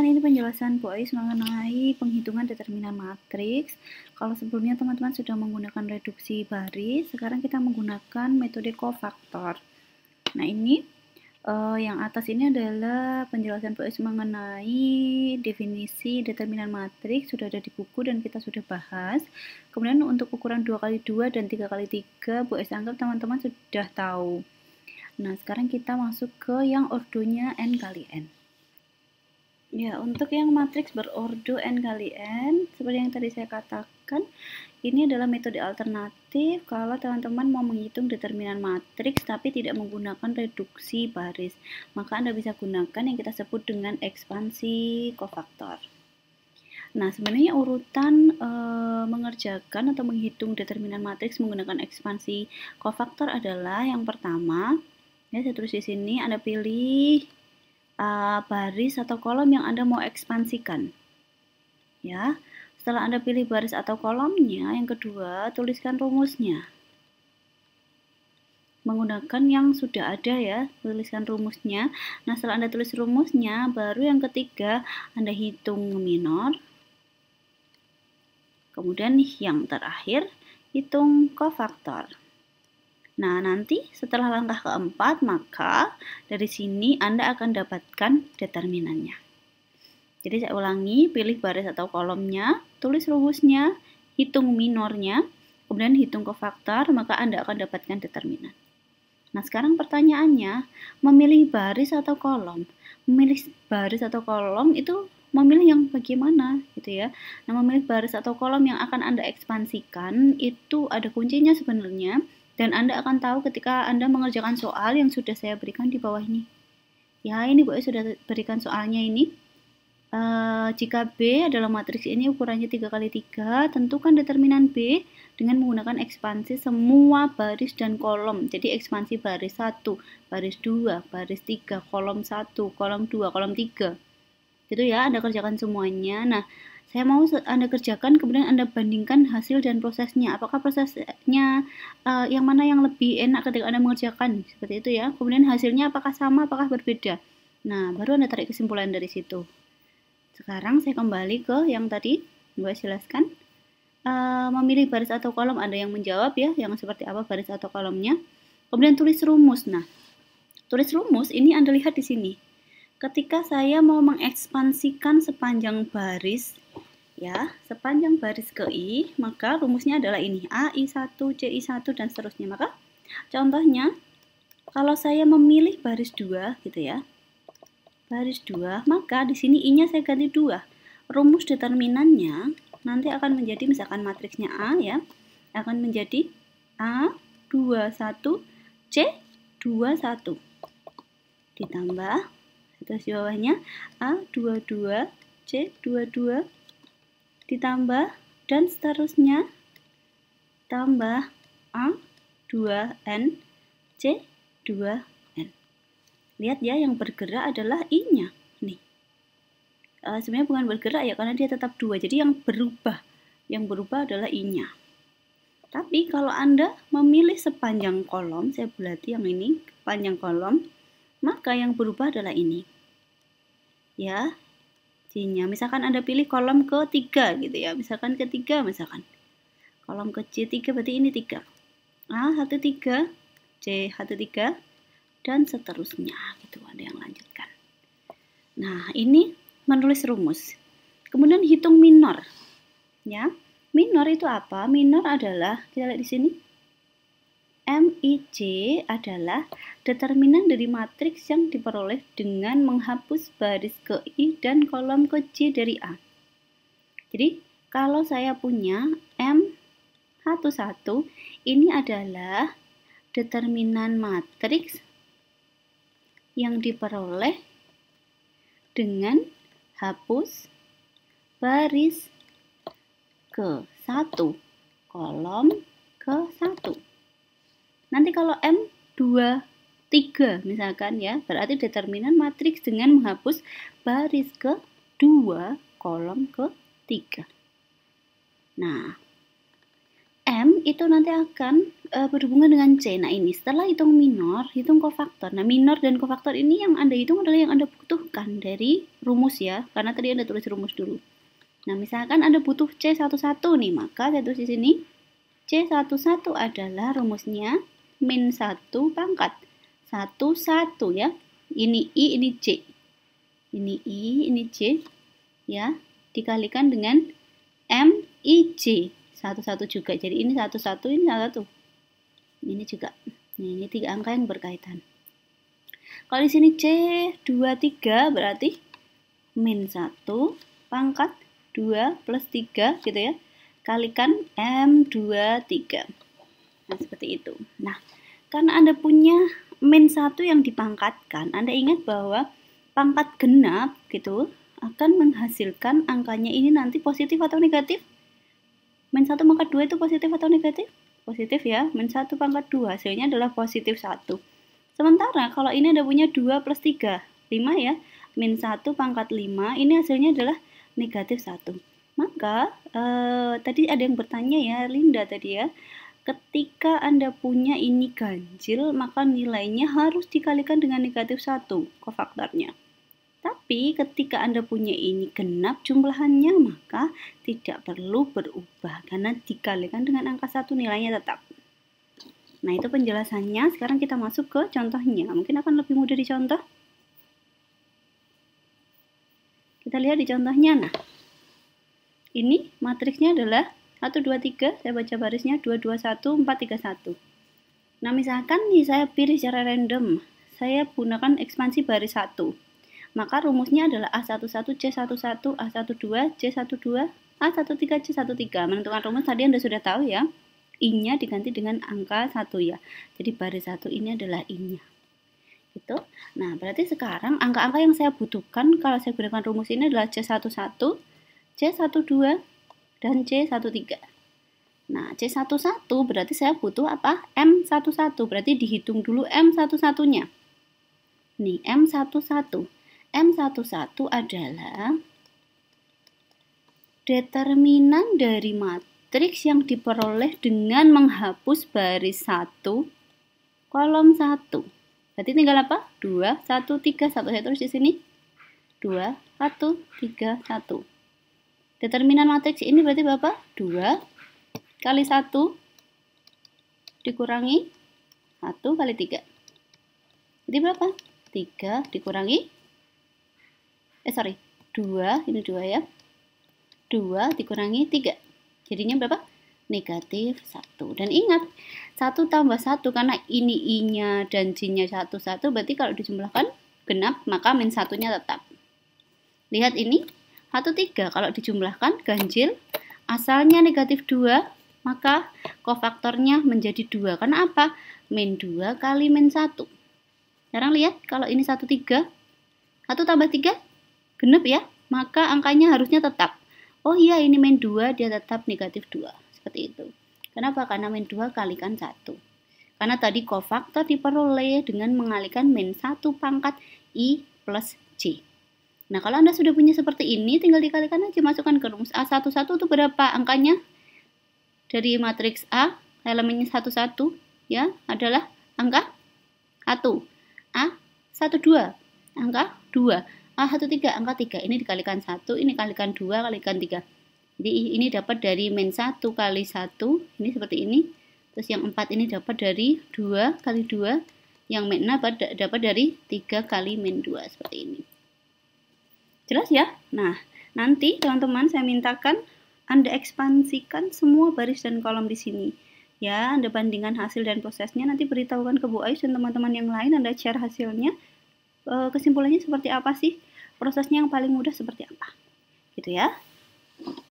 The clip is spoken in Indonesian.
ini penjelasan Bu Ais mengenai penghitungan determinan matriks. Kalau sebelumnya teman-teman sudah menggunakan reduksi baris, sekarang kita menggunakan metode kofaktor. Nah, ini yang atas ini adalah penjelasan Bu Ais mengenai definisi determinan matriks, sudah ada di buku dan kita sudah bahas. Kemudian untuk ukuran 2x2 dan 3x3, Bu Ais anggap teman-teman sudah tahu. Nah, sekarang kita masuk ke yang ordonya n kali n. Ya, untuk yang matriks berordo n kali n, seperti yang tadi saya katakan, ini adalah metode alternatif kalau teman-teman mau menghitung determinan matriks tapi tidak menggunakan reduksi baris. Maka Anda bisa gunakan yang kita sebut dengan ekspansi kofaktor. Nah, sebenarnya urutan mengerjakan atau menghitung determinan matriks menggunakan ekspansi kofaktor adalah yang pertama, ya saya tulis di sini, Anda pilih baris atau kolom yang Anda mau ekspansikan. Ya, setelah Anda pilih baris atau kolomnya, yang kedua, tuliskan rumusnya. Menggunakan yang sudah ada ya, tuliskan rumusnya. Nah, setelah Anda tulis rumusnya, baru yang ketiga, Anda hitung minor. Kemudian yang terakhir, hitung kofaktor. Nah, nanti setelah langkah keempat, maka dari sini Anda akan dapatkan determinannya. Jadi saya ulangi, pilih baris atau kolomnya, tulis rumusnya, hitung minornya, kemudian hitung kofaktor, maka Anda akan dapatkan determinan. Nah, sekarang pertanyaannya, memilih baris atau kolom? Memilih baris atau kolom itu memilih yang bagaimana gitu ya. Nah, memilih baris atau kolom yang akan Anda ekspansikan itu ada kuncinya sebenarnya. Dan Anda akan tahu ketika Anda mengerjakan soal yang sudah saya berikan di bawah ini. Ya, ini Bu sudah berikan soalnya ini. Jika B adalah matriks ini ukurannya 3x3, tentukan determinan B dengan menggunakan ekspansi semua baris dan kolom. Jadi ekspansi baris 1, baris 2, baris 3, kolom 1, kolom 2, kolom 3. Gitu ya, Anda kerjakan semuanya. Nah, saya mau Anda kerjakan, kemudian Anda bandingkan hasil dan prosesnya. Apakah prosesnya yang mana yang lebih enak ketika Anda mengerjakan? Seperti itu ya. Kemudian hasilnya apakah sama, apakah berbeda? Nah, baru Anda tarik kesimpulan dari situ. Sekarang saya kembali ke yang tadi, gue jelaskan. Memilih baris atau kolom, ada yang menjawab ya, yang seperti apa baris atau kolomnya. Kemudian tulis rumus. Nah, tulis rumus ini Anda lihat di sini. Ketika saya mau mengekspansikan sepanjang baris, ya, sepanjang baris ke I, maka rumusnya adalah ini, AI1, CI1, dan seterusnya. Maka, contohnya, kalau saya memilih baris 2, gitu ya, baris 2, maka di sini I-nya saya ganti 2. Rumus determinannya nanti akan menjadi, misalkan matriksnya A, ya, akan menjadi A21, C21. Ditambah, terus di bawahnya A22, C22, ditambah, dan seterusnya, tambah A2N, C2N. Lihat ya, yang bergerak adalah I-nya. Nih. Sebenarnya bukan bergerak ya, karena dia tetap 2. Jadi yang berubah adalah I-nya. Tapi kalau Anda memilih sepanjang kolom, saya bulati yang ini, panjang kolom, maka yang berubah adalah ini. Ya, C-nya. Misalkan Anda pilih kolom ke-3 gitu ya. Misalkan ke-3, misalkan. Kolom ke C3 berarti ini 3. A13, C13, dan seterusnya gitu. Ada yang lanjutkan. Nah, ini menulis rumus. Kemudian hitung minor. Ya. Minor itu apa? Minor adalah, kita lihat di sini. MIC adalah determinan dari matriks yang diperoleh dengan menghapus baris ke I dan kolom ke J dari A. Jadi, kalau saya punya M11, ini adalah determinan matriks yang diperoleh dengan hapus baris ke 1, kolom ke 1. Nanti kalau M23 misalkan ya, berarti determinan matriks dengan menghapus baris ke 2, kolom ke 3. Nah, M itu nanti akan berhubungan dengan C. Nah ini setelah hitung minor, hitung kofaktor. Nah minor dan kofaktor ini yang Anda hitung adalah yang Anda butuhkan dari rumus ya, karena tadi Anda tulis rumus dulu. Nah misalkan Anda butuh C11 nih, maka saya tulis di sini C11 adalah rumusnya min 1 pangkat 1 ya. Ini I, ini J. Ini I, ini J ya, dikalikan dengan M, I, J. 1 juga. Jadi ini 1 ini 1. Ini juga. Nah, ini 3 angka yang berkaitan. Kalau di sini C23 berarti min 1 pangkat 2 plus 3 gitu ya. Kalikan M23. Nah, seperti itu. Nah, karena Anda punya min 1 yang dipangkatkan, Anda ingat bahwa pangkat genap gitu akan menghasilkan angkanya ini nanti positif atau negatif? Min 1 pangkat 2 itu positif atau negatif? Positif ya. Min 1 pangkat 2 hasilnya adalah positif 1. Sementara kalau ini Anda punya 2 plus 3, 5 ya. Min 1 pangkat 5, ini hasilnya adalah negatif 1. Maka tadi ada yang bertanya ya, Linda tadi ya. Ketika Anda punya ini ganjil, maka nilainya harus dikalikan dengan negatif 1 kofaktornya. Tapi ketika Anda punya ini genap jumlahannya, maka tidak perlu berubah karena dikalikan dengan angka 1 nilainya tetap. Nah, itu penjelasannya. Sekarang kita masuk ke contohnya. Mungkin akan lebih mudah dicontoh. Kita lihat di contohnya. Nah, ini matriksnya adalah 1, 2, 3. Saya baca barisnya 2, 2, 1, 4, 3, 1. Nah, misalkan nih saya pilih secara random. Saya gunakan ekspansi baris 1. Maka rumusnya adalah A11, C11, A12, C12, A13, C13. Menentukan rumus tadi Anda sudah tahu ya. I-nya diganti dengan angka 1 ya. Jadi baris 1 ini adalah I-nya. Gitu. Nah, berarti sekarang angka-angka yang saya butuhkan kalau saya gunakan rumus ini adalah C11, C12, dan C13. Nah, C11 berarti saya butuh apa? M11. Berarti dihitung dulu M11-nya. Nih, M11. M11 adalah determinan dari matriks yang diperoleh dengan menghapus baris 1, kolom 1. Berarti tinggal apa? 2, 1, 3, 1. Saya tulis di sini. 2, 1, 3, 1. Determinan matriks ini berarti berapa? 2 kali 1 dikurangi 1 kali 3. Jadi berapa? 3 dikurangi 2, ini 2 ya. 2 dikurangi 3. Jadinya berapa? Negatif 1. Dan ingat, 1 tambah 1 karena ini I-nya dan J-nya 1, berarti kalau dijumlahkan genap, maka min 1-nya tetap. Lihat ini, 1, 3. Kalau dijumlahkan ganjil, asalnya negatif 2, maka kofaktornya menjadi 2. Karena apa? Min 2 kali min 1. Sekarang lihat, kalau ini 1, 3. 1 tambah 3. Genap ya, maka angkanya harusnya tetap. Oh iya, ini min 2, dia tetap negatif 2. Seperti itu. Kenapa? Karena min 2 kalikan 1. Karena tadi kofaktor diperoleh dengan mengalikan min 1 pangkat I plus J. Nah, kalau Anda sudah punya seperti ini, tinggal dikalikan aja, masukkan ke rumus A11 itu berapa angkanya? Dari matriks A, elemennya 1, ya, adalah angka 1. A12, angka 2. A13, angka 3. Ini dikalikan 1, ini kalikan 2, kalikan 3. Jadi ini dapat dari min 1 kali 1, ini seperti ini. Terus yang 4 ini dapat dari 2 kali 2. Yang min 6 dapat dari 3 kali min 2, seperti ini. Jelas ya? Nah, nanti teman-teman saya mintakan Anda ekspansikan semua baris dan kolom di sini. Ya, Anda bandingkan hasil dan prosesnya, nanti beritahukan ke Bu Ais dan teman-teman yang lain, Anda share hasilnya. Kesimpulannya seperti apa sih? Prosesnya yang paling mudah seperti apa? Gitu ya.